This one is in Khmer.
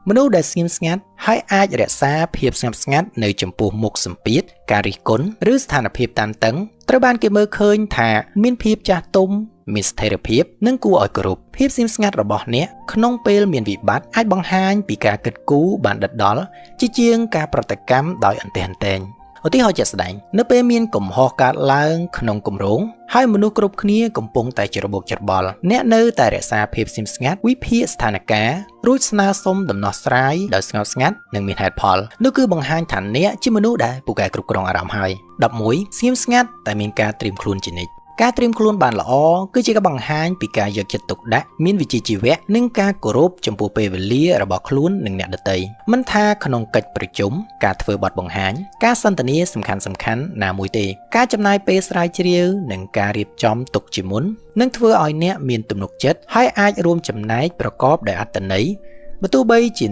មនុស្សដែលស្ងៀមស្ងាត់ហើយអាចរក្សាភាពស្ងប់ស្ងាត់នៅចំពោះមុខសម្ពាធការរិះគន់ឬស្ថានភាពតានតឹងត្រូវបានគេមើលឃើញថាមានភាពចាស់ទុំមានស្ថិរភាពនិងគួរឲ្យគោរពភាពស្ងៀមស្ងាត់របស់អ្នកក្នុងពេលមានវិបត្តិអាចបង្ហាញពីការគិតគូរបានដិតដល់ជាងការប្រតិកម្មដោយអន្ទះអន្ទែងឧទាហរណ៍ជាក់ស្ដែងនៅពេលមានកំហុសកើតឡើងក្នុងគម្រោងហើយមនុស្សគ្រប់គ្នាកំពុងតែច្របូកច្របល់អ្នកនៅតែរក្សាភាពស្ងៀមស្ងាត់វិភាគស្ថានភាពរួចស្នើសុំដំណោះស្រាយដោយស្ងប់ស្ងាត់និងមានហេតុផលនោះគឺបង្ហាញថាអ្នកជាមនុស្សដែលពូកែគ្រប់គ្រងអារម្មណ៍ហើយ11ស្ងៀមស្ងាត់តែមានការត្រៀមខ្លួនជានិច្ចការត្រៀមខ្លួនបានល្អគឺជាការបង្ហាញពីការយកចិត្តទុកដាក់មានវិជ្ជាជីវៈនិងការគោរពចំពោះពេលវេលារបស់ខ្លួននិងអ្នកដទៃមិនថាក្នុងកិច្ចប្រជុំការធ្វើបទបង្ហាញការសន្ទនាសំខាន់ណាមួយទេការចំណាយពេលស្រាវជ្រាវនិងការរៀបចំទុកជាមុននឹងធ្វើឲ្យអ្នកមានទំនុកចិត្តហើយអាចរួមចំណែកប្រកបដោយអត្ថន័យបើទោះបីជា